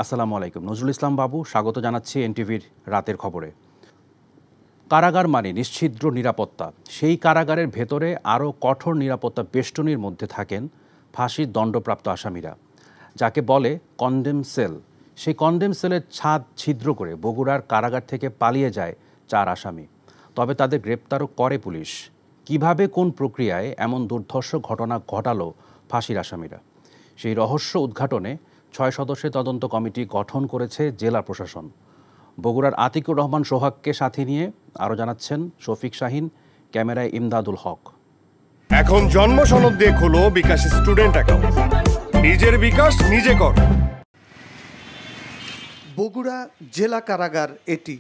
আসসালামু আলাইকুম। নজরুল ইসলাম বাবু, স্বাগত জানাচ্ছি এনটিভির রাতের খবরে। কারাগার মানে নিশ্ছিদ্র নিরাপত্তা। সেই কারাগারের ভেতরে আরও কঠোর নিরাপত্তা বেষ্টনীর মধ্যে থাকেন ফাঁসির দণ্ডপ্রাপ্ত আসামিরা, যাকে বলে কনডেম সেল। সেই কনডেম সেলের ছাদ ছিদ্র করে বগুড়ার কারাগার থেকে পালিয়ে যায় 4 আসামি। তবে তাদের গ্রেপ্তারও করে পুলিশ। কিভাবে, কোন প্রক্রিয়ায় এমন দুর্ধর্ষ ঘটনা ঘটালো ফাঁসির আসামিরা, সেই রহস্য উদ্ঘাটনে 6 সদস্যের তদন্ত কমিটি গঠন করেছে জেলা প্রশাসন। বগুড়ার আতিকুর রহমান সোহাগকে সাথে নিয়ে আরও জানাচ্ছেন শফিক শাহিন, ক্যামেরায় ইমদাদুল হক। এখন জন্ম সনদ দিয়ে খোলো বিকাশ স্টুডেন্ট অ্যাকাউন্ট। নিজের বিকাশ নিজে কর। বগুড়া জেলা কারাগার এটি,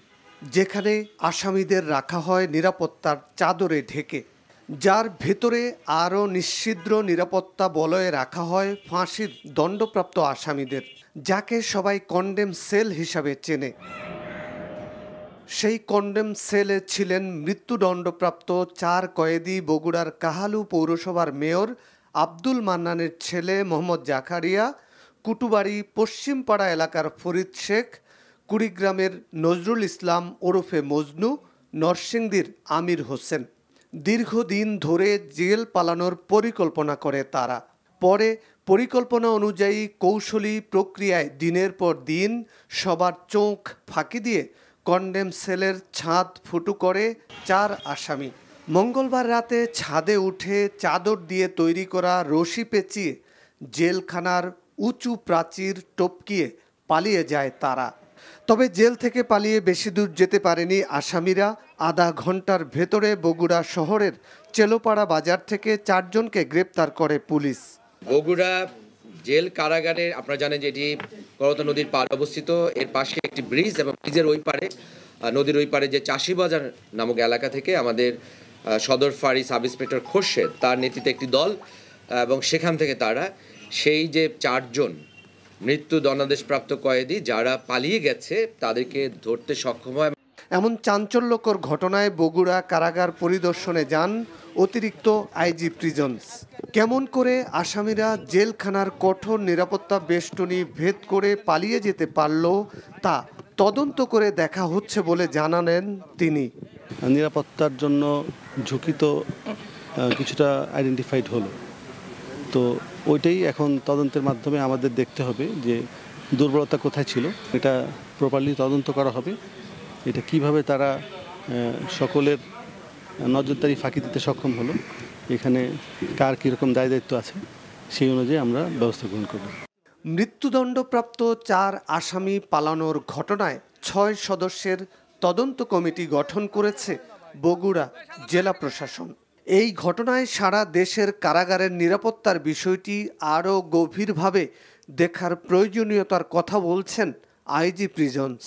যেখানে আসামিদের রাখা হয় নিরাপত্তার চাদরে ঢেকে, যার ভেতরে আরও নিশ্ছিদ্র নিরাপত্তা বলয়ে রাখা হয় ফাঁসির দণ্ডপ্রাপ্ত আসামিদের, যাকে সবাই কনডেম সেল হিসাবে চেনে। সেই কনডেম সেলে ছিলেন মৃত্যুদণ্ডপ্রাপ্ত 4 কয়েদি বগুড়ার কাহালু পৌরসভার মেয়র আব্দুল মান্নানের ছেলে মোহাম্মদ জাকারিয়া, কুটুবাড়ি পশ্চিমপাড়া এলাকার ফরিদ শেখ, কুড়িগ্রামের নজরুল ইসলাম ওরফে মজনু, নরসিংদীর আমির হোসেন। দীর্ঘদিন ধরে জেল পালানোর পরিকল্পনা করে তারা। পরে পরিকল্পনা অনুযায়ী কৌশলী প্রক্রিয়ায় দিনের পর দিন সবার চোখ ফাঁকি দিয়ে কনডেম সেলের ছাদ ফুটো করে 4 আসামি। মঙ্গলবার রাতে ছাদে উঠে চাদর দিয়ে তৈরি করা রশি পেঁচিয়ে জেলখানার উঁচু প্রাচীর টপকিয়ে পালিয়ে যায় তারা। তবে জেল থেকে পালিয়ে বেশি দূর যেতে পারেনি আসামিরা। আধা ঘন্টার ভেতরে বগুড়া শহরের চেলোপাড়া বাজার থেকে 4 জনকে গ্রেপ্তার করে পুলিশ। বগুড়া জেল কারাগারের আপনারা জানেন যে এটি করতোয়া নদীর পাড়ে অবস্থিত। এর পাশে একটি ব্রিজ এবং ব্রিজের ওই পারে, নদীর ওই পারে যে চাষিবাজার নামক এলাকা থেকে আমাদের সদর ফাঁড়ি সাব ইন্সপেক্টর খোরশেদ, তার নেতৃত্বে একটি দল, এবং সেখান থেকে তারা সেই যে 4 জন মৃত্যু দণ্ডাদেশপ্রাপ্ত কয়েদি যারা পালিয়ে গেছে তাদেরকে ধরতে সক্ষম হয়। এমন চাঞ্চল্যকর ঘটনায় বগুড়া কারাগার পরিদর্শনে যান অতিরিক্ত আইজি প্রিজনস। কেমন করে আসামিরা জেলখানার কঠোর নিরাপত্তা বেষ্টনী ভেদ করে পালিয়ে যেতে পারল তা তদন্ত করে দেখা হচ্ছে বলে জানালেন তিনি। নিরাপত্তার জন্য ঝুঁকি তো কিছুটা আইডেন্টিফাইড হলো, তো ওইটাই এখন তদন্তের মাধ্যমে আমাদের দেখতে হবে যে দুর্বলতা কোথায় ছিল। এটা প্রপারলি তদন্ত করা হবে, এটা কিভাবে তারা সকলের নজরদারি ফাঁকি দিতে সক্ষম হলো, এখানে কার কীরকম দায় দায়িত্ব আছে সেই অনুযায়ী আমরা ব্যবস্থা গ্রহণ করব। মৃত্যুদণ্ডপ্রাপ্ত 4 আসামি পালানোর ঘটনায় 6 সদস্যের তদন্ত কমিটি গঠন করেছে বগুড়া জেলা প্রশাসন। এই ঘটনায় সারা দেশের কারাগারের নিরাপত্তার বিষয়টি আরও গভীরভাবে দেখার প্রয়োজনীয়তার কথা বলছেন IG prisons.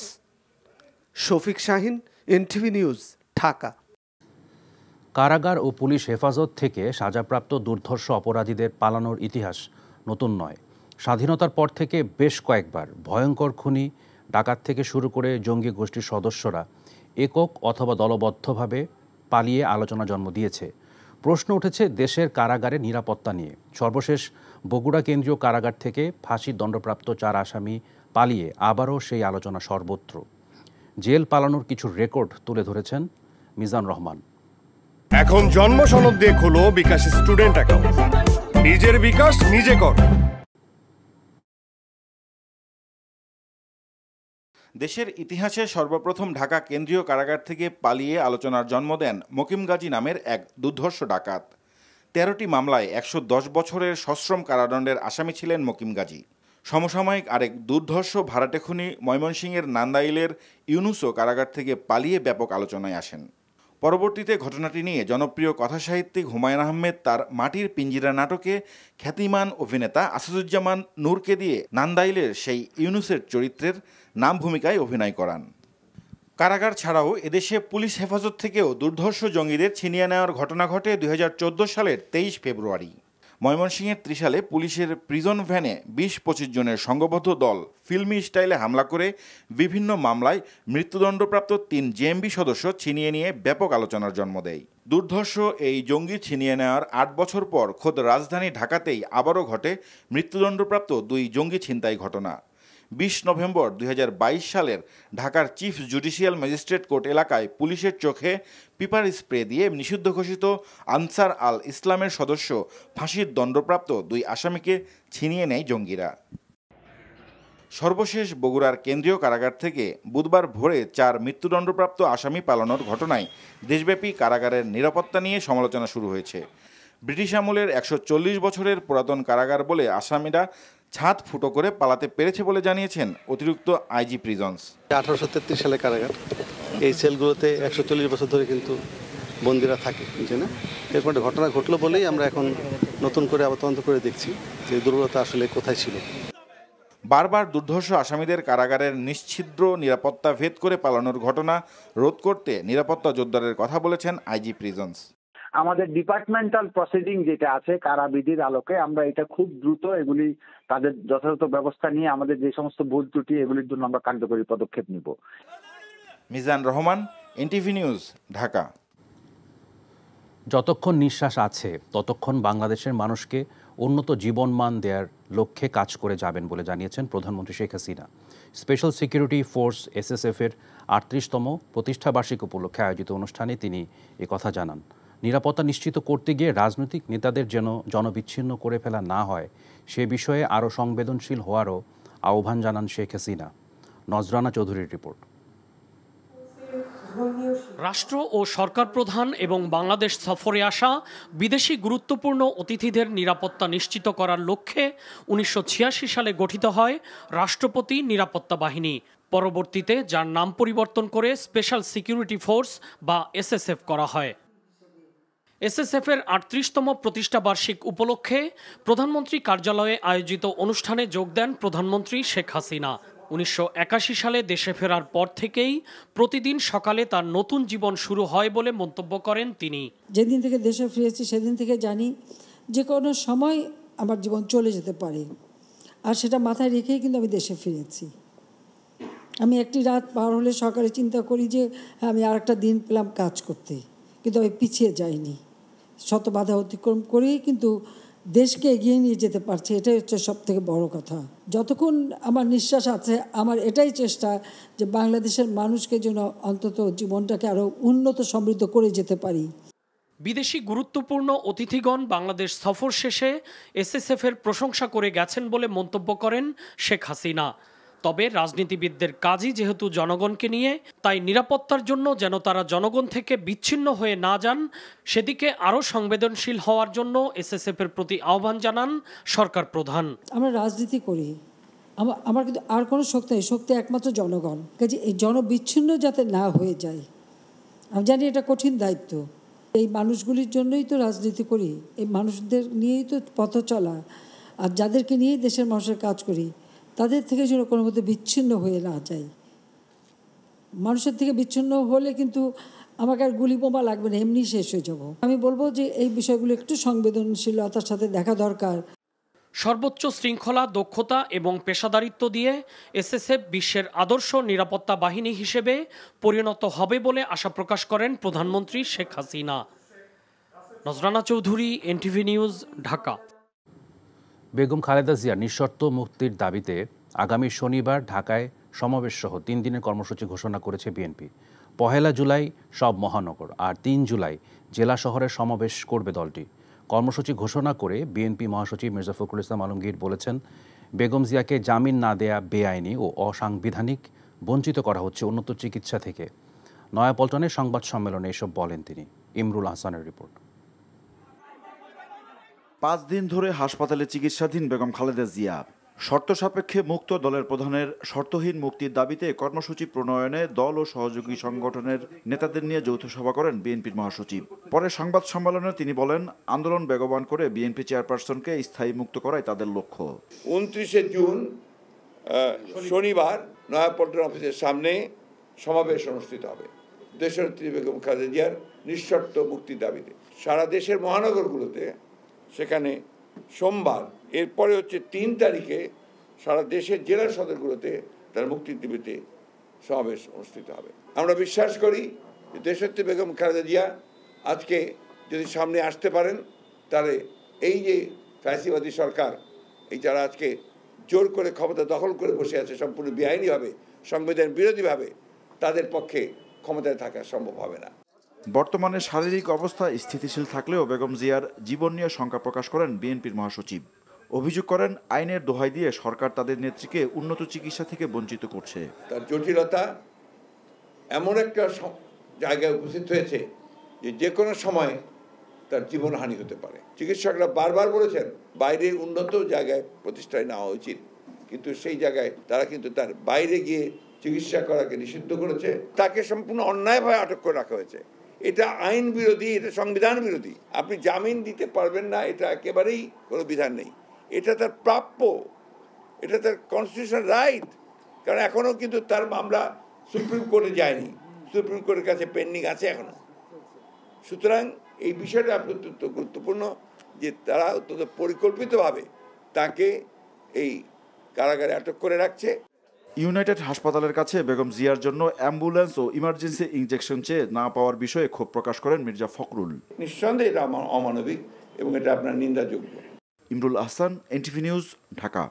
Shafiq Shahin, NTV news, Dhaka. কারাগার ও পুলিশ হেফাজত থেকে সাজাপ্রাপ্ত দুর্ধর্ষ অপরাধীদের পালানোর ইতিহাস নতুন নয়। স্বাধীনতার পর থেকে বেশ কয়েকবার ভয়ঙ্কর খুনি, ডাকাত থেকে শুরু করে জঙ্গি গোষ্ঠীর সদস্যরা একক অথবা দলবদ্ধভাবে পালিয়ে আলোচনা জন্ম দিয়েছে। প্রশ্ন উঠেছে দেশের কারাগারের নিরাপত্তা নিয়ে। সর্বশেষ বগুড়া কেন্দ্রীয় কারাগার থেকে ফাঁসির দণ্ডপ্রাপ্ত 4 আসামি পালিয়ে আবারও সেই আলোচনা সর্বত্র। জেল পালানোর কিছু রেকর্ড তুলে ধরেছেন মিজান রহমান। এখন জন্ম সনদ দিয়ে খোলো বিকাশ স্টুডেন্ট অ্যাকাউন্ট। নিজের বিকাশ নিজে কর। দেশের ইতিহাসে সর্বপ্রথম ঢাকা কেন্দ্রীয় কারাগার থেকে পালিয়ে আলোচনার জন্ম দেন মকিম গাজী নামের এক দুর্ধর্ষ ডাকাত। 13টি মামলায় 110 বছরের সশ্রম কারাদণ্ডের আসামি ছিলেন মকিম গাজী। সমসাময়িক আরেক দুর্ধর্ষ ভাড়াটে খুনি ময়মনসিংহের নান্দাইলের ইউনুসও কারাগার থেকে পালিয়ে ব্যাপক আলোচনায় আসেন। পরবর্তীতে ঘটনাটি নিয়ে জনপ্রিয় কথাসাহিত্যিক হুমায়ুন আহমেদ তার মাটির পিঞ্জিরা নাটকে খ্যাতিমান অভিনেতা আসাদুজ্জামান নূরকে দিয়ে নান্দাইলের সেই ইউনুসের চরিত্রের নাম ভূমিকায় অভিনয় করান। কারাগার ছাড়াও এদেশে পুলিশ হেফাজত থেকেও দুর্ধর্ষ জঙ্গিদের ছিনিয়ে নেওয়ার ঘটনা ঘটে 2014 সালের 23 ফেব্রুয়ারি। ময়মনসিংহের ত্রিশালে পুলিশের প্রিজন ভ্যানে 20-25 জনের সংঘবদ্ধ দল ফিল্মি স্টাইলে হামলা করে বিভিন্ন মামলায় মৃত্যুদণ্ডপ্রাপ্ত 3 জেএমবি সদস্য ছিনিয়ে নিয়ে ব্যাপক আলোচনার জন্ম দেয়। দুর্ধর্ষ এই জঙ্গি ছিনিয়ে নেওয়ার 8 বছর পর খোদ রাজধানী ঢাকাতেই আবারও ঘটে মৃত্যুদণ্ডপ্রাপ্ত 2 জঙ্গি ছিনতাই ঘটনা। 20 নভেম্বর 2022 সালের ঢাকার চিফ জুডিশিয়াল ম্যাজিস্ট্রেট কোর্ট এলাকায় পুলিশের চোখে পিপার স্প্রে দিয়ে নিষিদ্ধ ঘোষিত আনসার আল ইসলামের সদস্য ফাঁসির দণ্ডপ্রাপ্ত 2 আসামিকে ছিনিয়ে নেয় জঙ্গিরা। সর্বশেষ বগুড়ার কেন্দ্রীয় কারাগার থেকে বুধবার ভোরে 4 মৃত্যুদণ্ডপ্রাপ্ত আসামি পালানোর ঘটনায় দেশব্যাপী কারাগারের নিরাপত্তা নিয়ে সমালোচনা শুরু হয়েছে। ব্রিটিশ আমলের 140 বছরের পুরাতন কারাগার বলে আসামিরা ছাদ ফুটো করে পালাতে পেরেছে বলে জানিয়েছেন অতিরিক্ত আইজি প্রিজনস। 1833 সালে কারাগার, এই সেলগুলোতে 140 বছর ধরে কিন্তু বন্দীরা থাকে, না? এরকম একটা ঘটনা ঘটলো বলেই আমরা এখন নতুন করে আবার তদন্ত করে দেখছি যে দুর্বলতা আসলে কোথায় ছিল। বারবার দুর্ধর্ষ আসামিদের কারাগারের নিশ্ছিদ্র নিরাপত্তা ভেদ করে পালানোর ঘটনা রোধ করতে নিরাপত্তা জোরদারের কথা বলেছেন আইজি প্রিজনস। আমাদের ডিপার্টমেন্টাল প্রসিডিং যেটা আছে কারাবিধির আলোকে আমরা এটা খুব দ্রুত এগুলি তাদের যথাযথ ব্যবস্থা নিয়ে আমাদের যে সমস্ত ভুল ত্রুটি এগুলির জন্য আমরা কার্যকরী পদক্ষেপ নিব। Mizan Rahman, NTV news, Dhaka. যতক্ষণ নিঃশ্বাস আছে ততক্ষণ বাংলাদেশের মানুষকে উন্নত জীবনমান দেওয়ার লক্ষ্যে কাজ করে যাবেন বলে জানিয়েছেন প্রধানমন্ত্রী Sheikh Hasina. Special security force এসএসএফের 38তম প্রতিষ্ঠাবার্ষিকী উপলক্ষে আয়োজিত অনুষ্ঠানে তিনি একথা জানান। নিরাপত্তা নিশ্চিত করতে গিয়ে রাজনৈতিক নেতাদের যেন জনবিচ্ছিন্ন করে ফেলা না হয় সে বিষয়ে আরও সংবেদনশীল হওয়ারও আহ্বান জানান শেখ হাসিনা। নজরানা চৌধুরীর রিপোর্ট। রাষ্ট্র ও সরকার প্রধান এবং বাংলাদেশ সফরে আসা বিদেশি গুরুত্বপূর্ণ অতিথিদের নিরাপত্তা নিশ্চিত করার লক্ষ্যে 1986 সালে গঠিত হয় রাষ্ট্রপতি নিরাপত্তা বাহিনী। পরবর্তীতে যার নাম পরিবর্তন করে স্পেশাল সিকিউরিটি ফোর্স বা এসএসএফ করা হয়। এসএসএফের 38তম প্রতিষ্ঠাবার্ষিক উপলক্ষে প্রধানমন্ত্রী কার্যালয়ে আয়োজিত অনুষ্ঠানে যোগ দেন প্রধানমন্ত্রী শেখ হাসিনা। 1981 সালে দেশে ফেরার পর থেকেই প্রতিদিন সকালে তার নতুন জীবন শুরু হয় বলে মন্তব্য করেন তিনি। যেদিন থেকে দেশে ফিরেছি সেদিন থেকে জানি যে কোনো সময় আমার জীবন চলে যেতে পারে, আর সেটা মাথায় রেখেই কিন্তু আমি দেশে ফিরেছি। আমি একটি রাত পার হলে সকালে চিন্তা করি যে আমি আর একটা দিন পেলাম কাজ করতে, কিন্তু আমি পিছিয়ে যাইনি। শত বাধা অতিক্রম করেই কিন্তু দেশকে এগিয়ে নিয়ে যেতে পারছে, এটাই হচ্ছে সবথেকে বড় কথা। যতক্ষণ আমার নিঃশ্বাস আছে আমার এটাই চেষ্টা যে বাংলাদেশের মানুষকে যেন অন্তত জীবনটাকে আরও উন্নত সমৃদ্ধ করে যেতে পারি। বিদেশি গুরুত্বপূর্ণ অতিথিগণ বাংলাদেশ সফর শেষে এসএসএফের প্রশংসা করে গেছেন বলে মন্তব্য করেন শেখ হাসিনা। তবে রাজনীতিবিদদের কাজই যেহেতু জনগণকে নিয়ে, তাই নিরাপত্তার জন্য যেন তারা জনগণ থেকে বিচ্ছিন্ন হয়ে না যান সেদিকে আরও সংবেদনশীল হওয়ার জন্য এসএসএফের প্রতি আহ্বান জানান সরকার প্রধান। আমরা রাজনীতি করি, আমার কিন্তু আর কোনো শক্তি নেই, শক্তি একমাত্র জনগণ। কাজে এই জনবিচ্ছিন্ন যাতে না হয়ে যায়, আমি জানি এটা কঠিন দায়িত্ব। এই মানুষগুলির জন্যই তো রাজনীতি করি, এই মানুষদের নিয়েই তো পথ চলা, আর যাদেরকে নিয়েই দেশের মানুষের কাজ করি তাদের থেকে যেন কোনো মধ্যে বিচ্ছিন্ন হয়ে না যায়। মানুষের থেকে বিচ্ছিন্ন হলে কিন্তু আমাকে আর গুলি বোমা লাগবে না, এমনি শেষ হয়ে যাব। আমি বলবো যে এই বিষয়গুলো একটু সংবেদনশীলতার সাথে দেখা দরকার। সর্বোচ্চ শৃঙ্খলা, দক্ষতা এবং পেশাদারিত্ব দিয়ে এসএসএফ বিশ্বের আদর্শ নিরাপত্তা বাহিনী হিসেবে পরিণত হবে বলে আশা প্রকাশ করেন প্রধানমন্ত্রী শেখ হাসিনা। Nazrana Chowdhury, NTV news, Dhaka. বেগম খালেদা জিয়ার নিঃশর্ত মুক্তির দাবিতে আগামী শনিবার ঢাকায় সমাবেশসহ 3 দিনের কর্মসূচি ঘোষণা করেছে বিএনপি। 1 জুলাই সব মহানগর আর 3 জুলাই জেলা শহরে সমাবেশ করবে দলটি। কর্মসূচি ঘোষণা করে বিএনপি মহাসচিব মির্জা ফখরুল ইসলাম আলমগীর বলেছেন, বেগম জিয়াকে জামিন না দেয়া বেআইনি ও অসাংবিধানিক, বঞ্চিত করা হচ্ছে উন্নত চিকিৎসা থেকে। নয়াপল্টনের সংবাদ সম্মেলনে এসব বলেন তিনি। ইমরুল হাসানের রিপোর্ট। 5 দিন ধরে হাসপাতালে চিকিৎসাধীন বেগম খালেদা জিয়া। শর্ত সাপেক্ষে মুক্ত দলের প্রধানের শর্তহীন মুক্তির দাবিতে কর্মসূচি প্রণয়নে দল ও সহযোগী সংগঠনের নেতাদের নিয়ে যৌথ সভা করেন বিএনপির মহাসচিব। পরে সংবাদ সম্মেলনে তিনি বলেন, আন্দোলন বেগবান করে বিএনপি চেয়ারপারসনকে স্থায়ী মুক্ত করাই তাদের লক্ষ্য। 29 জুন শনিবার নয়াপল্টন অফিসের সামনে সমাবেশ অনুষ্ঠিত হবে দেশনেত্রী বেগম খালেদা জিয়ার নিঃশর্ত মুক্তির দাবিতে। সারা দেশের মহানগরগুলোতে সেখানে সোমবার, এরপরে হচ্ছে 3 তারিখে সারা দেশের জেলা সদরগুলোতে তার মুক্তির দাবিতে সমাবেশ অনুষ্ঠিত হবে। আমরা বিশ্বাস করি যে দেশনেত্রী বেগম খালেদা জিয়া আজকে যদি সামনে আসতে পারেন, তাহলে এই যে ফ্যাসিবাদী সরকার, এই যারা আজকে জোর করে ক্ষমতা দখল করে বসে আছে সম্পূর্ণ বেআইনিভাবে, সংবিধান বিরোধীভাবে, তাদের পক্ষে ক্ষমতায় থাকা সম্ভব হবে না। বর্তমানে শারীরিক অবস্থা স্থিতিশীল থাকলেও বেগম জিয়ার জীবন নিয়ে শঙ্কা প্রকাশ করেন বিএনপির মহাসচিব। অভিযোগ করেন আইনের দোহাই দিয়ে সরকার তাদের নেত্রীকে উন্নত চিকিৎসা থেকে বঞ্চিত করছে। তার জটিলতা এমন একটা জায়গায় উপস্থিত হয়েছে যে কোনো সময় তার জীবনহানি হতে পারে। চিকিৎসকরা বারবার বলেছেন বাইরে উন্নত জায়গায় প্রতিষ্ঠায় নেওয়া উচিত, কিন্তু সেই জায়গায় তারা কিন্তু তার বাইরে গিয়ে চিকিৎসা করাকে নিষিদ্ধ করেছে। তাকে সম্পূর্ণ অন্যায়ভাবে আটক করে রাখা হয়েছে। এটা আইন বিরোধী, এটা সংবিধান বিরোধী। আপনি জামিন দিতে পারবেন না, এটা একেবারেই কোনো বিধান নেই। এটা তার প্রাপ্য, এটা তার কনস্টিটিউশনাল রাইট। কারণ এখনও কিন্তু তার মামলা সুপ্রিম কোর্টে যায়নি, সুপ্রিম কোর্টের কাছে পেন্ডিং আছে এখনো। সুতরাং এই বিষয়টা অত্যন্ত গুরুত্বপূর্ণ যে তারা অত্যন্ত পরিকল্পিতভাবে তাকে এই কারাগারে আটক করে রাখছে। ইউনাইটেড হাসপাতালের কাছে বেগম জিয়ার জন্য অ্যাম্বুলেন্স ও ইমার্জেন্সি ইনজেকশন চেয়ে না পাওয়ার বিষয়ে ক্ষোভ প্রকাশ করেন মির্জা ফখরুল। নিঃসন্দেহে এটা অমানবিক এবং এটা আপনার নিন্দাযোগ্য। Imrul Ahsan, NTV news, Dhaka.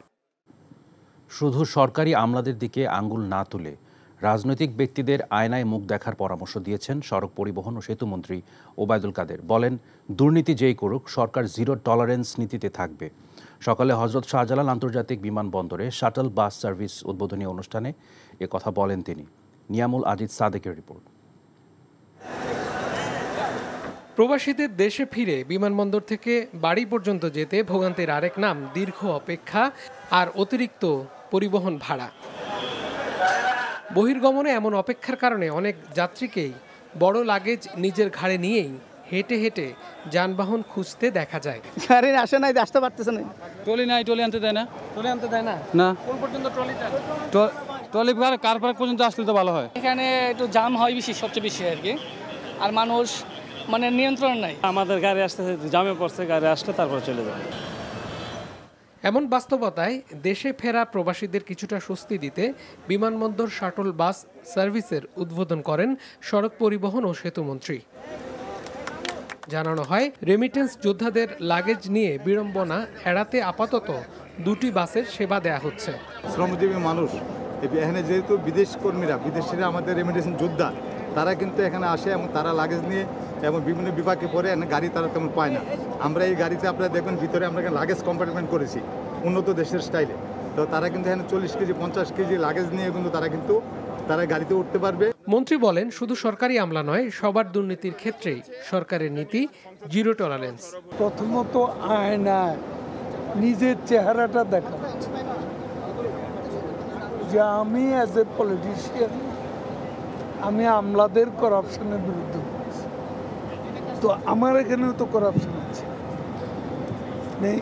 শুধু সরকারি আমলাদের দিকে আঙ্গুল না তুলে রাজনৈতিক ব্যক্তিদের আয়নায় মুখ দেখার পরামর্শ দিয়েছেন সড়ক পরিবহন ও সেতুমন্ত্রী ওবায়দুল কাদের। বলেন, দুর্নীতি যেই করুক সরকার জিরো টলারেন্স নীতিতে থাকবে। সকালে হজরত শাহজালাল আন্তর্জাতিক বিমানবন্দরে শাটল বাস সার্ভিস উদ্বোধনী অনুষ্ঠানে কথা বলেন তিনি। নিয়ামুল আজিজ সাদেকের রিপোর্ট। প্রবাসীদের দেশে ফিরে বিমানবন্দর থেকে বাড়ি পর্যন্ত যেতে ভোগান্তির আরেক নাম দীর্ঘ অপেক্ষা আর অতিরিক্ত পরিবহন ভাড়া। বহির্গমনে এমন অপেক্ষার কারণে অনেক যাত্রীকেই বড় লাগেজ নিজের ঘাড়ে নিয়েই হেঁটে হেঁটে যানবাহন খুঁজতে দেখা যায়। গাড়ি আসে নাই, আসতে পারতেছে না। ট্রলি নাই, ট্রলি আনতে দেয় না। ট্রলি আনতে দেয় না? না। কোন পর্যন্ত ট্রলি যায়? ট্রলি কার পার্ক পর্যন্ত আসলে তো ভালো হয়। এখানে একটু জাম হয় বেশি, সবচেয়ে বেশি আর কি। আর মানুষ মানে নিয়ন্ত্রণ নাই। আমাদের গাড়ি আসতে জামে পড়ছে, গাড়ি আসলে তারপর চলে যাবে। এমন বাস্তবতায় দেশে ফেরা প্রবাসীদের কিছুটা স্বস্তি দিতে বিমানবন্দর শাটল বাস সার্ভিসের উদ্বোধন করেন সড়ক পরিবহন ও সেতুমন্ত্রী। জানানো হয়, রেমিটেন্স যোদ্ধাদের লাগেজ নিয়ে বিড়ম্বনা এড়াতে আপাতত দুটি বাসের সেবা দেয়া হচ্ছে। শ্রমজীবী মানুষ এখানে যেহেতু বিদেশ কর্মীরা, বিদেশিরা আমাদের রেমিটেন্স যোদ্ধা, তারা কিন্তু এখানে আসে এবং তারা লাগেজ নিয়ে এবং বিভিন্ন বিভাগে পড়ে গাড়ি তারা তেমন পায় না। আমরা এই গাড়িতে আপনারা দেখবেন ভিতরে আমরা লাগেজ কম্পার্টমেন্ট করেছি উন্নত দেশের স্টাইলে। তো তারা কিন্তু এখানে 40 কেজি 50 কেজি লাগেজ নিয়ে কিন্তু তারা গাড়িতে উঠতে পারবে। মন্ত্রী বলেন, শুধু সরকারি আমলা নয়, সবার দুর্নীতির ক্ষেত্রেই সরকারের নীতি জিরো টলারেন্স। প্রথমত আয়নায় নিজের চেহারাটা দেখা যে আমি অ্যাজ এ পলিটিশিয়ান আমি আমলাদের করাপশনের বিরুদ্ধে বলছি। তো আমার এখানেও তো করাপশন আছে নেই।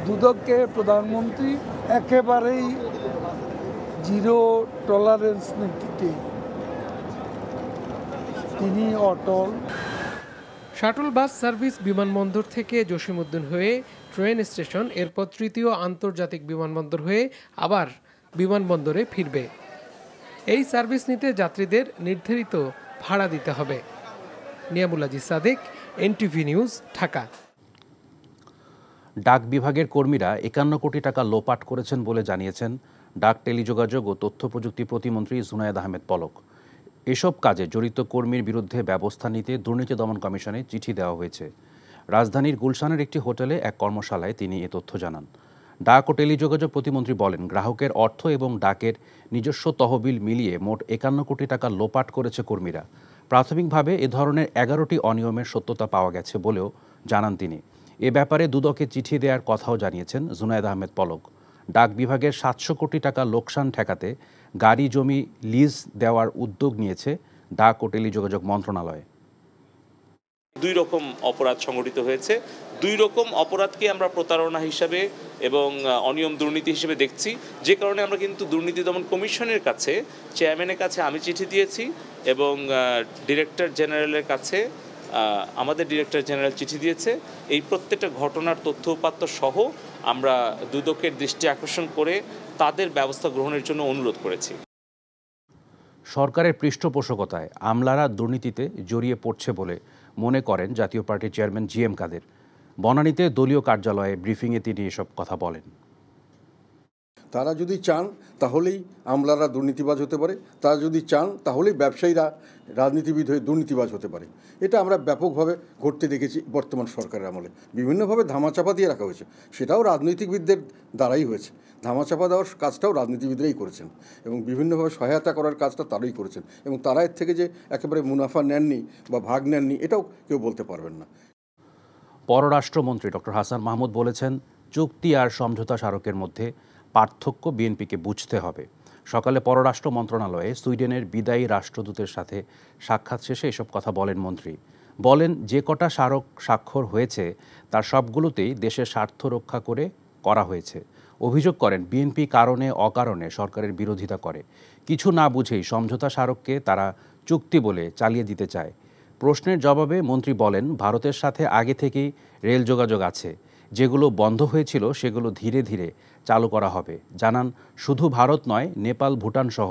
দুদককে প্রধানমন্ত্রী একেবারেই জিরো টলারেন্স নীতিতে তিনি অটল। শাটল বাস সার্ভিস বিমানবন্দর থেকে জসিমউদ্দিন হয়ে ট্রেন স্টেশন, এরপর তৃতীয় আন্তর্জাতিক বিমানবন্দর হয়ে আবার বিমানবন্দরে ফিরবে। এই সার্ভিস নিতে যাত্রীদের নির্ধারিত ভাড়া দিতে হবে। Niamul Aziz Sadek, NTV news, Dhaka. ডাক বিভাগের কর্মীরা 51 কোটি টাকা লোপাট করেছেন বলে জানিয়েছেন ডাক, টেলিযোগাযোগ ও তথ্য প্রযুক্তি প্রতিমন্ত্রী জুনায়েদ আহমেদ পলক। এসব কাজে জড়িত কর্মীর বিরুদ্ধে ব্যবস্থা নিতে দুর্নীতি দমন কমিশনে চিঠি দেওয়া হয়েছে। রাজধানীর গুলশানের একটি হোটেলে এক কর্মশালায় তিনি এ তথ্য জানান। ডাক ও টেলিযোগাযোগ প্রতিমন্ত্রী বলেন, গ্রাহকের অর্থ এবং ডাকের নিজস্ব তহবিল মিলিয়ে মোট 51 কোটি টাকা লোপাট করেছে কর্মীরা। প্রাথমিকভাবে এ ধরনের 11টি অনিয়মের সত্যতা পাওয়া গেছে বলেও জানান তিনি। এ ব্যাপারে দুদকে চিঠি দেওয়ার কথাও জানিয়েছেন জুনায়েদ আহমেদ পলক। ডাক বিভাগের 700 কোটি টাকা লোকসান ঠেকাতে গাড়ি জমি লিজ দেওয়ার উদ্যোগ নিয়েছে ডাক ও টেলিযোগাযোগ মন্ত্রণালয়। দুই রকম অপরাধ সংগঠিত হয়েছে। দুই রকম অপরাধকে আমরা প্রতারণা হিসাবে এবং অনিয়ম দুর্নীতি হিসেবে দেখছি, যে কারণে আমরা কিন্তু দুর্নীতি দমন কমিশনের কাছে, চেয়ারম্যানের কাছে আমি চিঠি দিয়েছি এবং ডিরেক্টর জেনারেলের কাছে আমাদের ডিরেক্টর জেনারেল চিঠি দিয়েছে। এই প্রত্যেকটা ঘটনার তথ্য উপাত্ত সহ আমরা দুদকের দৃষ্টি আকর্ষণ করে তাদের ব্যবস্থা গ্রহণের জন্য অনুরোধ করেছি। সরকারের পৃষ্ঠপোষকতায় আমলারা দুর্নীতিতে জড়িয়ে পড়ছে বলে মনে করেন জাতীয় পার্টির চেয়ারম্যান জিএম কাদের। বনানীতে দলীয় কার্যালয়ে ব্রিফিংয়ে তিনি এসব কথা বলেন। তারা যদি চান তাহলেই আমলারা দুর্নীতিবাজ হতে পারে, তারা যদি চান তাহলেই ব্যবসায়ীরা রাজনীতিবিদ হয়ে দুর্নীতিবাজ হতে পারে। এটা আমরা ব্যাপকভাবে ঘটতে দেখেছি বর্তমান সরকারের আমলে। বিভিন্নভাবে ধামাচাপা দিয়ে রাখা হয়েছে, সেটাও রাজনৈতিকবিদদের দ্বারাই হয়েছে। ধামাচাপা দেওয়ার কাজটাও রাজনীতিবিদরাই করেছেন এবং বিভিন্নভাবে সহায়তা করার কাজটা তারাই করেছেন এবং তারা এর থেকে যে একেবারে মুনাফা নেননি বা ভাগ নেননি এটাও কেউ বলতে পারবেন না। পররাষ্ট্রমন্ত্রী ডক্টর হাসান মাহমুদ বলেছেন, চুক্তি আর সমঝোতা স্মারকের মধ্যে পার্থক্য বিএনপিকে বুঝতে হবে। সকালে পররাষ্ট্র মন্ত্রণালয়ে সুইডেনের বিদায়ী রাষ্ট্রদূতের সাথে সাক্ষাৎ শেষে এসব কথা বলেন মন্ত্রী। বলেন, যে কটা স্মারক স্বাক্ষর হয়েছে তার সবগুলোতেই দেশের স্বার্থ রক্ষা করে করা হয়েছে। অভিযোগ করেন বিএনপি কারণে অকারণে সরকারের বিরোধিতা করে, কিছু না বুঝেই সমঝোতা স্মারককে তারা চুক্তি বলে চালিয়ে দিতে চায়। প্রশ্নের জবাবে মন্ত্রী বলেন, ভারতের সাথে আগে থেকেই রেল যোগাযোগ আছে, যেগুলো বন্ধ হয়েছিল সেগুলো ধীরে ধীরে চালু করা হবে। জানান, শুধু ভারত নয়, নেপাল, ভুটান সহ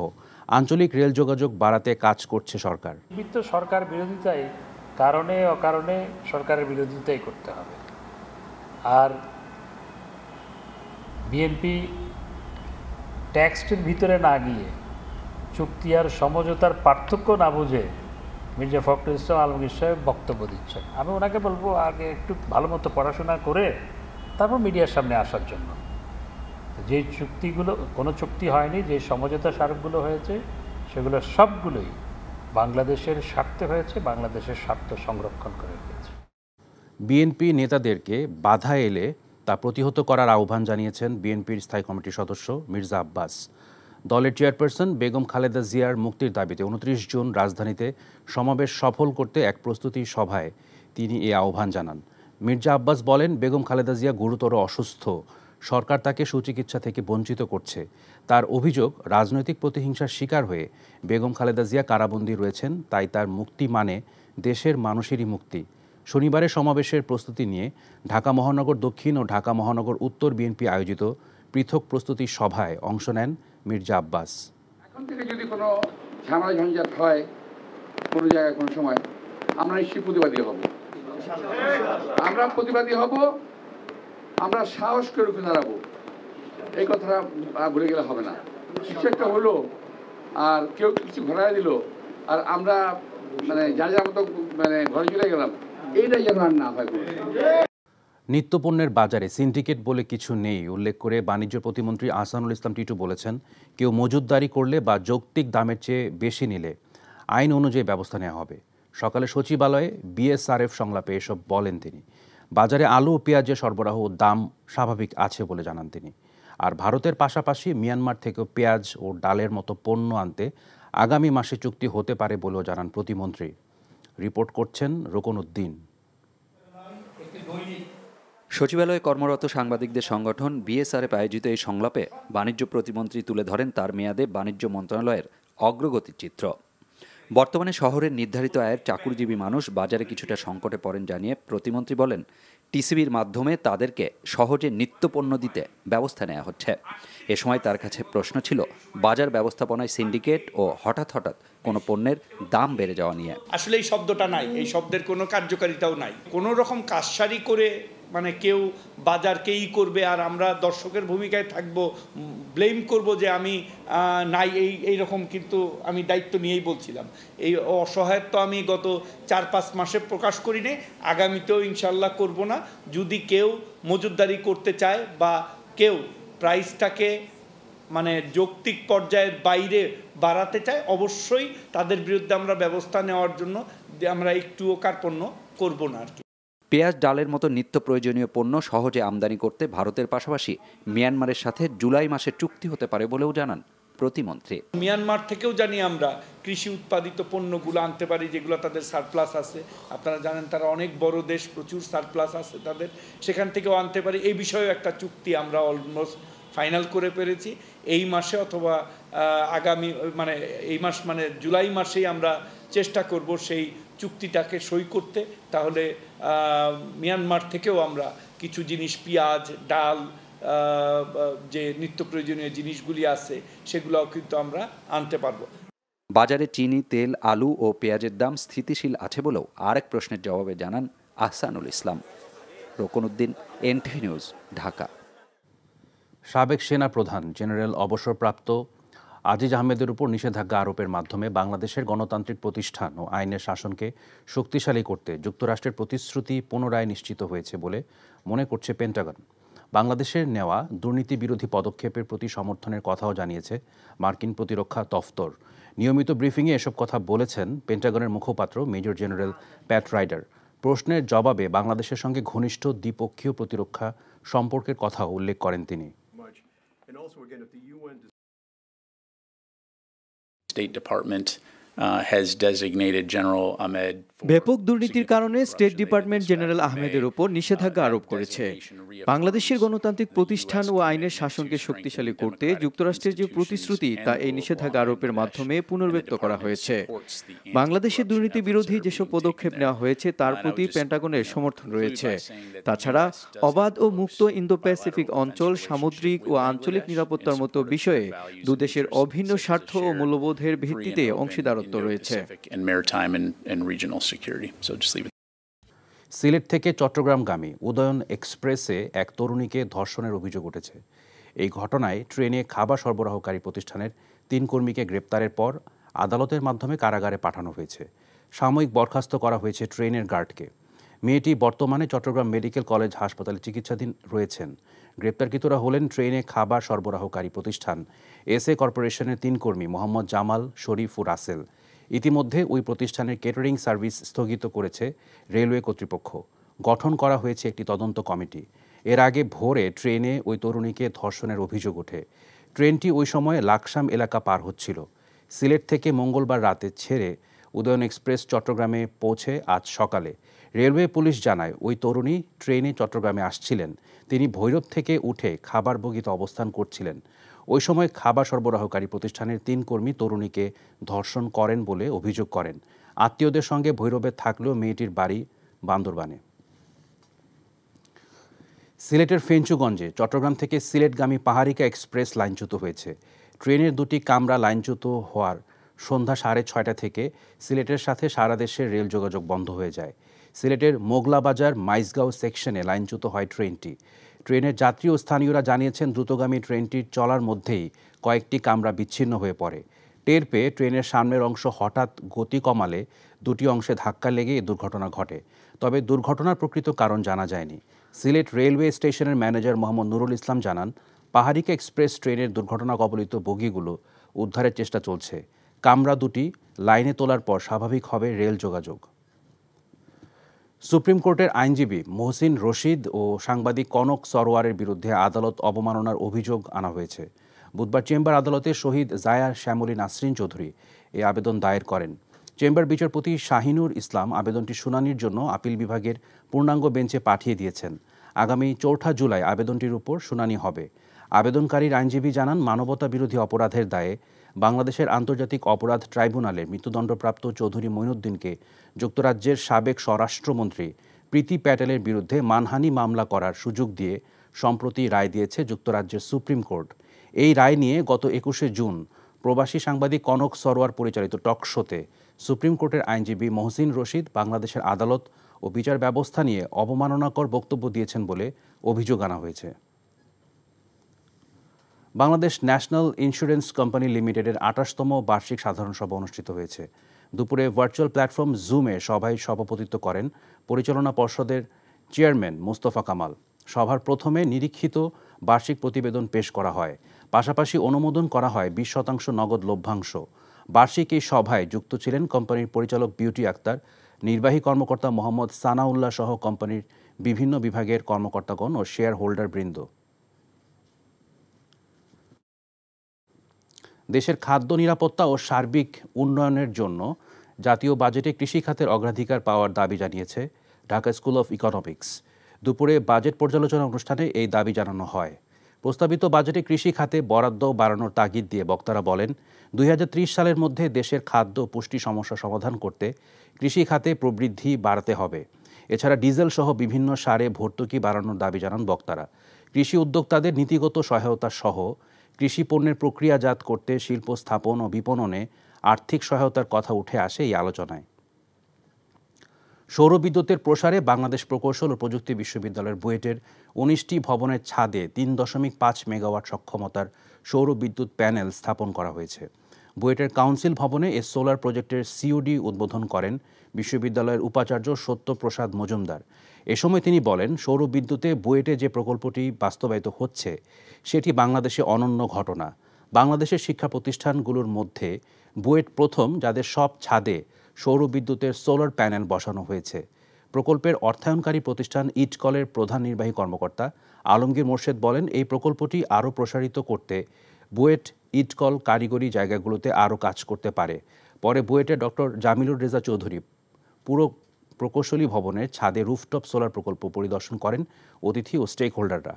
আঞ্চলিক রেল যোগাযোগ বাড়াতে কাজ করছে সরকার। সরকার বিরোধিতায় কারণে অকারণে সরকারের বিরোধিতাই করতে হবে। আর বিএনপি টেক্সটের ভিতরে না গিয়ে চুক্তি আর সমঝোতার পার্থক্য না বুঝে মির্জা ফখরুল ইসলাম আলমগীর সাহেব বক্তব্য দিচ্ছেন। আমি ওনাকে বলবো আগে একটু ভালো মতো পড়াশোনা করে তারপর মিডিয়ার সামনে আসার জন্য। যে চুক্তিগুলো, কোনো চুক্তি হয়নি, যে সমঝোতা স্মারকগুলো হয়েছে সেগুলো সবগুলোই বাংলাদেশের স্বার্থে হয়েছে, বাংলাদেশের স্বার্থ সংরক্ষণ করে হয়েছে। বিএনপি নেতাদেরকে বাধা এলে তা প্রতিহত করার আহ্বান জানিয়েছেন বিএনপির স্থায়ী কমিটির সদস্য মির্জা আব্বাস। দলের চেয়ারপারসন বেগম খালেদা জিয়ার মুক্তির দাবিতে 29 জুন রাজধানীতে সমাবেশ সফল করতে এক প্রস্তুতি সভায় তিনি এ আহ্বান জানান। মির্জা আব্বাস বলেন, বেগম খালেদা জিয়া গুরুতর অসুস্থ, সরকার তাকে সুচিকিৎসা থেকে বঞ্চিত করছে। তার অভিযোগ, রাজনৈতিক প্রতিহিংসার শিকার হয়ে বেগম খালেদা জিয়া কারাবন্দী রয়েছেন, তাই তার মুক্তি মানে দেশের মানুষেরই মুক্তি। শনিবারের সমাবেশের প্রস্তুতি নিয়ে ঢাকা মহানগর দক্ষিণ ও ঢাকা মহানগর উত্তর বিএনপি আয়োজিত পৃথক প্রস্তুতি সভায় অংশ নেন মির্জা আব্বাস। এখন থেকে যদি কোনো ঝামেলা ঝঞ্ঝাট হয় কোনো জায়গায় কোনো সময়, আমরা নিশ্চয়ই প্রতিবাদী হব। আমরা প্রতিবাদী হব, আমরা সাহস করে রুখে দাঁড়াবো, এই কথাটা ভুলে গেলে হবে না। কিছু একটা হলো আর কেউ কিছু ঘটায় দিল আর আমরা যার মতো ঘরে চলে গেলাম, এইটাই যেন আর না হয়। নিত্যপণ্যের বাজারে সিন্ডিকেট বলে কিছু নেই উল্লেখ করে বাণিজ্য প্রতিমন্ত্রী আহসানুল ইসলাম টিটু বলেছেন, কেউ মজুতদারি করলে বা যৌক্তিক দামের চেয়ে বেশি নিলে আইন অনুযায়ী ব্যবস্থা নেওয়া হবে। সকালে সচিবালয়ে বিএসআরএফ সংলাপে এসব বলেন তিনি। বাজারে আলু ও পেঁয়াজের সরবরাহ ও দাম স্বাভাবিক আছে বলে জানান তিনি। আর ভারতের পাশাপাশি মিয়ানমার থেকেও পেঁয়াজ ও ডালের মতো পণ্য আনতে আগামী মাসে চুক্তি হতে পারে বলেও জানান প্রতিমন্ত্রী। রিপোর্ট করছেন রোকনউদ্দিন। সচিবালয়ে কর্মরত সাংবাদিকদের সংগঠন বিএসআরএফ আয়োজিত এই সংলাপে বাণিজ্য প্রতিমন্ত্রী তুলে ধরেন তার মেয়াদে বাণিজ্য মন্ত্রণালয়ের অগ্রগতির চিত্র। বর্তমানে শহরের নির্ধারিত আয়ের চাকুরিজীবী মানুষ বাজারে কিছুটা সংকটে পড়েন জানিয়ে প্রতিমন্ত্রী বলেন, টিসিবির মাধ্যমে তাদেরকে সহজে নিত্যপণ্য দিতে ব্যবস্থা নেওয়া হচ্ছে। এ সময় তার কাছে প্রশ্ন ছিল বাজার ব্যবস্থাপনায় সিন্ডিকেট ও হঠাৎ কোনো পণ্যের দাম বেড়ে যাওয়া নিয়ে। আসলে এই শব্দটা নাই, এই শব্দের কোনো কার্যকারিতাও নাই। কোনো রকম কারসারি করে কেউ বাজারকেই করবে আর আমরা দর্শকের ভূমিকায় থাকব, ব্লেম করব যে আমি নাই, এই রকম কিন্তু আমি দায়িত্ব নিয়েই বলছিলাম। এই অসহায়ত্ব আমি গত 4-5 মাসে প্রকাশ করিনি, আগামীতেও ইনশাল্লাহ করব না। যদি কেউ মজুতদারি করতে চায় বা কেউ প্রাইসটাকে যৌক্তিক পর্যায়ের বাইরে বাড়াতে চায়, অবশ্যই তাদের বিরুদ্ধে আমরা ব্যবস্থা নেওয়ার জন্য আমরা একটুও কার্পণ্য করব না আর কি। পেঁয়াজ, ডালের মতো নিত্য প্রয়োজনীয় পণ্য সহজে আমদানি করতে ভারতের পাশাপাশি মিয়ানমারের সাথে জুলাই মাসে চুক্তি হতে পারে বলেও জানান প্রতিমন্ত্রী। মিয়ানমার থেকেও জানি আমরা কৃষি উৎপাদিত পণ্যগুলো আনতে পারি, যেগুলো তাদের সারপ্লাস আছে। আপনারা জানেন তারা অনেক বড় দেশ, প্রচুর সারপ্লাস আছে তাদের, সেখান থেকেও আনতে পারি। এই বিষয়েও একটা চুক্তি আমরা অলমোস্ট ফাইনাল করে পেরেছি। এই মাসে অথবা আগামী এই মাস জুলাই মাসেই আমরা চেষ্টা করব সেই চুক্তিটাকে সই করতে। তাহলে মিয়ানমার থেকেও আমরা কিছু জিনিস, পেঁয়াজ, ডাল, যে নিত্য প্রয়োজনীয় জিনিসগুলি আছে সেগুলোও কিন্তু আমরা আনতে পারবো। বাজারে চিনি, তেল, আলু ও পেঁয়াজের দাম স্থিতিশীল আছে বলেও আরেক প্রশ্নের জবাবে জানান আহসানুল ইসলাম। Rokonuddin, NTV news, Dhaka. সাবেক সেনা প্রধান জেনারেল অবসরপ্রাপ্ত আজিজ আহমেদের উপর নিষেধাজ্ঞা আরোপের মাধ্যমে বাংলাদেশের গণতান্ত্রিক প্রতিষ্ঠান ও আইনের শাসনকে শক্তিশালী করতে যুক্তরাষ্ট্রের প্রতিশ্রুতি পুনরায় নিশ্চিত হয়েছে বলে মনে করছে পেন্টাগন। বাংলাদেশের নেওয়া দুর্নীতি বিরোধী পদক্ষেপের প্রতি সমর্থনের কথাও জানিয়েছে মার্কিন প্রতিরক্ষা দফতর। নিয়মিত ব্রিফিংয়ে এসব কথা বলেছেন পেন্টাগনের মুখপাত্র মেজর জেনারেল প্যাট রাইডার। প্রশ্নের জবাবে বাংলাদেশের সঙ্গে ঘনিষ্ঠ দ্বিপক্ষীয় প্রতিরক্ষা সম্পর্কের কথাও উল্লেখ করেন তিনি। State Department has designated General Ahmed ব্যাপক দুর্নীতির কারণে স্টেট ডিপার্টমেন্ট জেনারেল আহমেদের উপর নিষেধাজ্ঞা আরোপ করেছে। বাংলাদেশের গণতান্ত্রিক প্রতিষ্ঠান ও আইনের শাসনকে শক্তিশালী করতে যুক্তরাষ্ট্রের যে প্রতিশ্রুতি তা এই নিষেধাজ্ঞা আরোপের মাধ্যমে পুনর্ব্যক্ত করা হয়েছে। বাংলাদেশের দুর্নীতি বিরোধী যেসব পদক্ষেপ নেওয়া হয়েছে তার প্রতি পেন্টাগনের সমর্থন রয়েছে। তাছাড়া অবাধ ও মুক্ত ইন্দো প্যাসিফিক অঞ্চল, সামুদ্রিক ও আঞ্চলিক নিরাপত্তার মতো বিষয়ে দুদেশের অভিন্ন স্বার্থ ও মূল্যবোধের ভিত্তিতে অংশীদারত্ব রয়েছে। সিলেট থেকে চট্টগ্রামগামী উদয়ন এক্সপ্রেসে এক তরুণীকে ধর্ষণের অভিযোগ উঠেছে। এই ঘটনায় ট্রেনে খাবার সরবরাহকারী প্রতিষ্ঠানের 3 কর্মীকে গ্রেপ্তারের পর আদালতের মাধ্যমে কারাগারে পাঠানো হয়েছে। সাময়িক বরখাস্ত করা হয়েছে ট্রেনের গার্ডকে। মেয়েটি বর্তমানে চট্টগ্রাম মেডিকেল কলেজ হাসপাতালে চিকিৎসাধীন রয়েছেন। গ্রেপ্তারকৃতরা হলেন ট্রেনে খাবার সরবরাহকারী প্রতিষ্ঠান এসএ কর্পোরেশনের 3 কর্মী মোহাম্মদ জামাল, শরীফ ও রাসেল। ইতিমধ্যে ওই প্রতিষ্ঠানের কেটারিং সার্ভিস স্থগিত করেছে রেলওয়ে কর্তৃপক্ষ। গঠন করা হয়েছে একটি তদন্ত কমিটি। এর আগে ভোরে ট্রেনে ওই তরুণীকে ধর্ষণের অভিযোগ ওঠে। ট্রেনটি ওই সময়ে লাকসাম এলাকা পার হচ্ছিল। সিলেট থেকে মঙ্গলবার রাতে ছেড়ে উদয়ন এক্সপ্রেস চট্টগ্রামে পৌঁছে আজ সকালে। রেলওয়ে পুলিশ জানায় ওই তরুণী ট্রেনে চট্টগ্রামে আসছিলেন। তিনি ভৈরব থেকে উঠে খাবার বগিতে অবস্থান করছিলেন। ওই সময় খাবার সরবরাহকারী প্রতিষ্ঠানের 3 কর্মী তরুণীকে ধর্ষণ করেন বলে অভিযোগ করেন। আত্মীয়দের সঙ্গে ভৈরবে থাকলেও মেয়েটির বাড়ি বান্দরবানে। সিলেটের ফেঞ্চুগঞ্জে চট্টগ্রাম থেকে সিলেটগামী পাহাড়িকা এক্সপ্রেস লাইনচ্যুত হয়েছে। ট্রেনের 2টি কামরা লাইনচ্যুত হওয়ার সন্ধ্যা 6:30 থেকে সিলেটের সাথে সারা দেশের রেল যোগাযোগ বন্ধ হয়ে যায়। সিলেটের মোগলাবাজার মাইজগাঁও সেকশনে লাইনচ্যুত হয় ট্রেনটি। ট্রেনের যাত্রী ও স্থানীয়রা জানিয়েছেন দ্রুতগামী ট্রেনটির চলার মধ্যেই কয়েকটি কামরা বিচ্ছিন্ন হয়ে পড়ে। টের পেয়ে ট্রেনের সামনের অংশ হঠাৎ গতি কমালে 2টি অংশে ধাক্কা লেগে এই দুর্ঘটনা ঘটে। তবে দুর্ঘটনার প্রকৃত কারণ জানা যায়নি। সিলেট রেলওয়ে স্টেশনের ম্যানেজার মোহাম্মদ নুরুল ইসলাম জানান, পাহাড়িকা এক্সপ্রেস ট্রেনের দুর্ঘটনা কবলিত বগিগুলো উদ্ধারের চেষ্টা চলছে। কামরা 2টি লাইনে তোলার পর স্বাভাবিক হবে রেল যোগাযোগ। সুপ্রিম কোর্টের আইনজীবী মহসিন রশিদ ও সাংবাদিক কনক সরোয়ারের বিরুদ্ধে আদালত অবমাননার অভিযোগ আনা হয়েছে। বুধবার চেম্বার আদালতে শহীদ জায়া শ্যামলী নাসরিন চৌধুরী এই আবেদন দায়ের করেন। চেম্বার বিচারপতি শাহিনুর ইসলাম আবেদনটি শুনানির জন্য আপিল বিভাগের পূর্ণাঙ্গ বেঞ্চে পাঠিয়ে দিয়েছেন। আগামী 4 জুলাই আবেদনটির উপর শুনানি হবে। আবেদনকারীর আইনজীবী জানান, মানবতা বিরোধী অপরাধের দায়ে বাংলাদেশের আন্তর্জাতিক অপরাধ ট্রাইব্যুনালে মৃত্যুদণ্ডপ্রাপ্ত চৌধুরী মঈনুদ্দিনকে যুক্তরাজ্যের সাবেক স্বরাষ্ট্রমন্ত্রী প্রীতি প্যাটেলের বিরুদ্ধে মানহানি মামলা করার সুযোগ দিয়ে সম্প্রতি রায় দিয়েছে যুক্তরাজ্যের সুপ্রিম কোর্ট। এই রায় নিয়ে গত 21 জুন প্রবাসী সাংবাদিক কনক সরোয়ার পরিচালিত টক শোতে সুপ্রিম কোর্টের আইনজীবী মহসিন রশিদ বাংলাদেশের আদালত ও বিচার ব্যবস্থা নিয়ে অবমাননাকর বক্তব্য দিয়েছেন বলে অভিযোগ আনা হয়েছে। বাংলাদেশ ন্যাশনাল ইন্স্যুরেন্স কোম্পানি লিমিটেডের 28তম বার্ষিক সাধারণ সভা অনুষ্ঠিত হয়েছে। দুপুরে ভার্চুয়াল প্ল্যাটফর্ম জুমে সভায় সভাপতিত্ব করেন পরিচালনা পর্ষদের চেয়ারম্যান মোস্তফা কামাল। সভার প্রথমে নিরীক্ষিত বার্ষিক প্রতিবেদন পেশ করা হয়। পাশাপাশি অনুমোদন করা হয় 20% নগদ লভ্যাংশ। বার্ষিক এই সভায় যুক্ত ছিলেন কোম্পানির পরিচালক বিউটি আক্তার, নির্বাহী কর্মকর্তা মোহাম্মদ সানাউল্লাহ সহ কোম্পানির বিভিন্ন বিভাগের কর্মকর্তাগণ ও শেয়ার হোল্ডার বৃন্দ। দেশের খাদ্য নিরাপত্তা ও সার্বিক উন্নয়নের জন্য জাতীয় বাজেটে কৃষি খাতের অগ্রাধিকার পাওয়ার দাবি জানিয়েছে ঢাকা স্কুল অব ইকোনমিক্স। দুপুরে বাজেট পর্যালোচনা অনুষ্ঠানে এই দাবি জানানো হয়। প্রস্তাবিত বাজেটে কৃষি খাতে বরাদ্দ বাড়ানোর তাগিদ দিয়ে বক্তারা বলেন, 2030 সালের মধ্যে দেশের খাদ্য পুষ্টি সমস্যা সমাধান করতে কৃষি খাতে প্রবৃদ্ধি বাড়াতে হবে। এছাড়া ডিজেল সহ বিভিন্ন সারে ভর্তুকি বাড়ানোর দাবি জানান বক্তারা। কৃষি উদ্যোক্তাদের নীতিগত সহায়তা সহ কৃষি পণ্যের প্রক্রিয়াজাত করতে শিল্প স্থাপন ও বিপণনে আর্থিক সহায়তার কথা উঠে আসে এই আলোচনায়। সৌরবিদ্যুতের প্রসারে বাংলাদেশ প্রকৌশল ও প্রযুক্তি বিশ্ববিদ্যালয়ের বুয়েটের ১৯টি ভবনের ছাদে ৩.৫ মেগাওয়াট সক্ষমতার সৌরবিদ্যুৎ প্যানেল স্থাপন করা হয়েছে। বুয়েটের কাউন্সিল ভবনে এ সোলার প্রজেক্টের সিওডি উদ্বোধন করেন বিশ্ববিদ্যালয়ের উপাচার্য সত্যপ্রসাদ মজুমদার। এ সময় তিনি বলেন, সৌরবিদ্যুতে বুয়েটে যে প্রকল্পটি বাস্তবায়িত হচ্ছে সেটি বাংলাদেশে অনন্য ঘটনা। বাংলাদেশের শিক্ষা প্রতিষ্ঠানগুলোর মধ্যে বুয়েট প্রথম যাদের সব ছাদে সৌরবিদ্যুতের সোলার প্যানেল বসানো হয়েছে। প্রকল্পের অর্থায়নকারী প্রতিষ্ঠান ইটকলের প্রধান নির্বাহী কর্মকর্তা আলমগীর মোর্শেদ বলেন, এই প্রকল্পটি আরও প্রসারিত করতে বুয়েট ইটকল কারিগরি জায়গাগুলোতে আরও কাজ করতে পারে। পরে বুয়েটের ডক্টর জামিলুর রেজা চৌধুরী পুরো প্রকৌশলী ভবনের ছাদে রুফটপ সোলার প্রকল্প পরিদর্শন করেন অতিথি ও স্টেক হোল্ডাররা।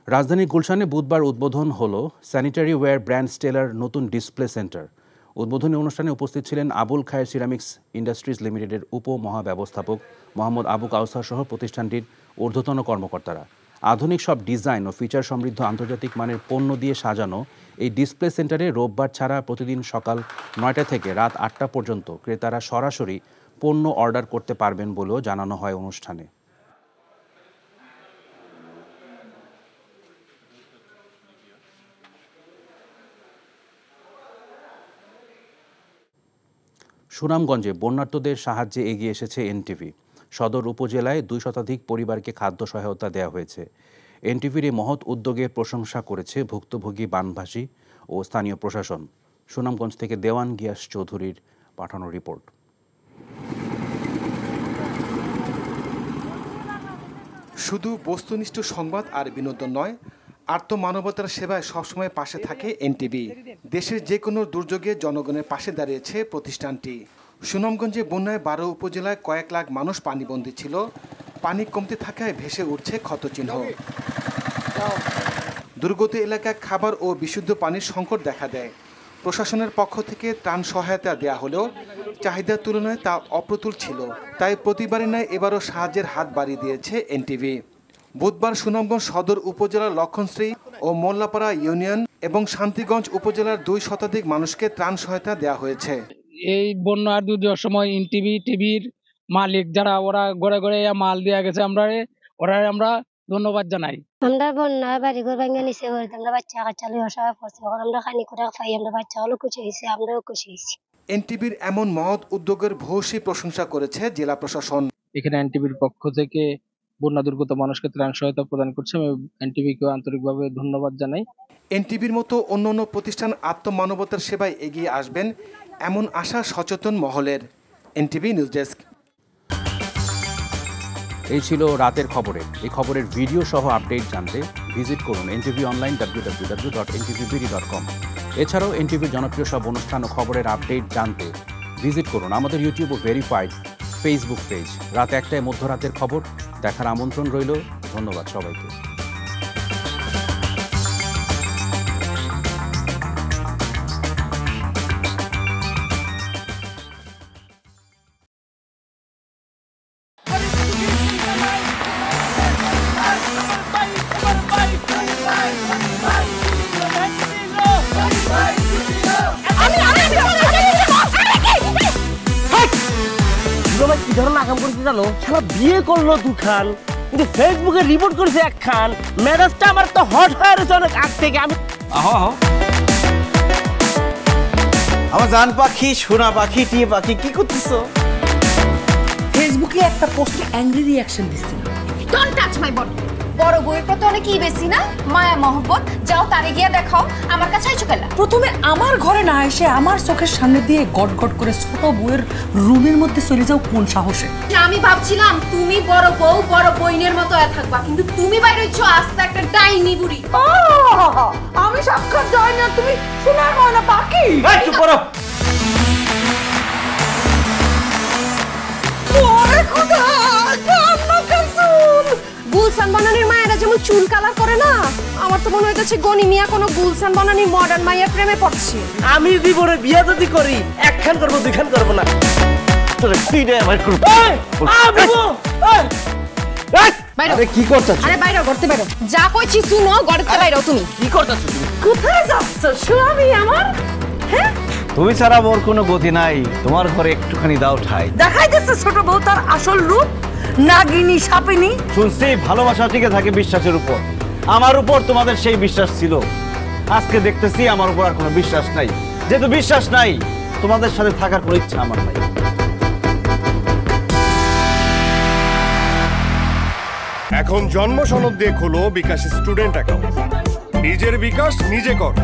রাজধানীর গুলশানে বুধবার উদ্বোধন হলো স্যানিটারি ওয়্যার ব্র্যান্ড স্টেলার নতুন ডিসপ্লে সেন্টার। উদ্বোধনী অনুষ্ঠানে উপস্থিত ছিলেন আবুল খায়ের সিরামিক্স ইন্ডাস্ট্রিজ লিমিটেডের উপমহাব্যবস্থাপক মোহাম্মদ আবু কাউসার সহ প্রতিষ্ঠানটির ঊর্ধ্বতন কর্মকর্তারা। আধুনিক সব ডিজাইন ও ফিচার সমৃদ্ধ আন্তর্জাতিক মানের পণ্য দিয়ে সাজানো এই ডিসপ্লে সেন্টারে রোববার ছাড়া প্রতিদিন সকাল ৯টা থেকে রাত ৮টা পর্যন্ত ক্রেতারা সরাসরি পণ্য অর্ডার করতে পারবেন বলেও জানানো হয় অনুষ্ঠানে। সুনামগঞ্জে বন্যার্তদের সাহায্যে এগিয়ে এসেছে এনটিভি। সদর উপজেলায় ২ শতাধিক পরিবারকে খাদ্য সহায়তা দেওয়া হয়েছে। এনটিভির এই মহৎ উদ্যোগের প্রশংসা করেছে ভুক্তভোগী বানভাসী ও স্থানীয় প্রশাসন। সুনামগঞ্জ থেকে দেওয়ান গিয়াস চৌধুরীর পাঠানো রিপোর্ট। শুধু বস্তুনিষ্ঠ সংবাদ আর বিনোদন নয়, আর্তমানবতার সেবায় সবসময় পাশে থাকে এনটিভি। দেশের যে কোনো দুর্যোগে জনগণের পাশে দাঁড়িয়েছে প্রতিষ্ঠানটি। সুনামগঞ্জে বন্যায় ১২ উপজেলায় কয়েক লাখ মানুষ পানিবন্দী ছিল। পানি কমতে থাকায় ভেসে উঠছে ক্ষতচিহ্ন। দুর্গত এলাকায় খাবার ও বিশুদ্ধ পানির সংকট দেখা দেয়। প্রশাসনের পক্ষ থেকে ত্রাণ সহায়তা দেয়া হলেও চাহিদার তুলনায় তা অপ্রতুল ছিল। তাই প্রতিবারের ন্যায় এবারও সাহায্যের হাত বাড়িয়ে দিয়েছে এনটিভি। বুধবার সুনামগঞ্জ সদর উপজেলার লক্ষণশ্রী ও মোল্লাপাড়া ইউনিয়ন এবং শান্তিগঞ্জ উপজেলার ২ শতাধিক মানুষকে ত্রাণ সহায়তা দেওয়া হয়েছে। এই বন্যার দুর্যোগের সময় এনটিভি টিভির মালিক যারা ওরা ঘরে ঘরে মাল দেওয়া গেছে, আমরা ধন্যবাদ জানাই। আমরা বন্যা বাড়ি ঘর ভাঙিয়ে নিচে আমরা বাচ্চা কাচ্চা লই অসহায় পড়ছি, আমরা খানি করে খাই, আমরা বাচ্চা হলো খুশি হয়েছি, আমরাও খুশি হয়েছি। এনটিভির এমন মহৎ উদ্যোগের ভূয়সী প্রশংসা করেছে জেলা প্রশাসন। এখানে এনটিভির পক্ষ থেকে বন্যা দুর্গত মানুষকে ত্রাণ সহায়তা প্রদান করছে। আমি এনটিভিকে আন্তরিকভাবে ধন্যবাদ জানাই। এনটিভির মতো অন্যান্য প্রতিষ্ঠান আত্মমানবতার সেবায় এগিয়ে আসবেন এমন আশা সচেতন মহলের। NTV news desk. এই ছিল রাতের খবরে। এই খবরের ভিডিও সহ আপডেট জানতে ভিজিট করুন এনটিভি অনলাইন www.ntvbd.com। এছাড়াও এনটিভির জনপ্রিয় সব অনুষ্ঠান ও খবরের আপডেট জানতে ভিজিট করুন আমাদের ইউটিউব ও ভেরিফাইড ফেসবুক পেজ। রাত ১টায় মধ্যরাতের খবর দেখার আমন্ত্রণ রইল। ধন্যবাদ সবাইকে। বিয়ে করলো দুখান, কিন্তু ফেসবুকে রিপোর্ট করেছে একখান। মেজাজটা আমার তো হট হয়ে রয়েছে অনেক আগ থেকে। আমি আমার জান পাখি, সোনা পাখি, টিয়ে পাখি, কি করতেছো? ফেসবুকে একটা পোস্টে অ্যাংরি রিঅ্যাকশন দিছিল। Don't touch my body. বড় বউয়ের প্রতি অনেক কি বেশি না মায়া মহব্বত। যাও তারে গিয়া দেখাও, আমার কাছে আইছো কেলা? প্রথমে আমার ঘরে না এসে আমার চোখের সামনে দিয়ে গটগট করে ছোট বউয়ের রুমের মধ্যে চলে যাও কোন সাহসে? আমি ভাবছিলাম তুমি বড় বউ বড় বইনের মতো থাকবা, কিন্তু তুমি বাইরে হইছো আস্তে একটা ডাইনি বুড়ি। আমি সাক্ষাৎ ডাইনি আর তুমি সোনার ময়না পাখি। এই চুপ করো। ওরে খোদা, কান্না কাসুল। গুলশান বনানীর মায়েরা যেমন চুল কালার করে না, আমার তো মনে হইতেছে গনি মিয়া কোনো গুলশান বনানীর মডার্ন মাইয়ার প্রেমে পড়ছে। আমি জীবনে বিয়ে যদি করি একখান করবো, দুইখান করবো না। কি করতেছ? আরে বাইরে করতে বাইরে যা কইছি শুনো, গড়তে বাইরে তুমি কি করতেছ? তুমি কোথায় যাচ্ছ স্বামী আমার? হ্যাঁ তুমি ছাড়া মোর কোনো গতি নাই, তোমার ঘরে একটুখানি দাও ঠাই। দেখাই দিচ্ছে ছোট বউ তার আসল রূপ, নাগিনী সাপিনী। শুনছি ভালোবাসা টিকে থাকে বিশ্বাসের উপর, আমার উপর তোমাদের সেই বিশ্বাস ছিল। আজকে দেখতেছি আমার উপর আর কোনো বিশ্বাস নাই। যেহেতু বিশ্বাস নাই, তোমাদের সাথে থাকার কোনো ইচ্ছা আমার নাই। এখন জন্ম সনদ দিয়ে খোলো বিকাশ স্টুডেন্ট অ্যাকাউন্ট। নিজের বিকাশ নিজে কর।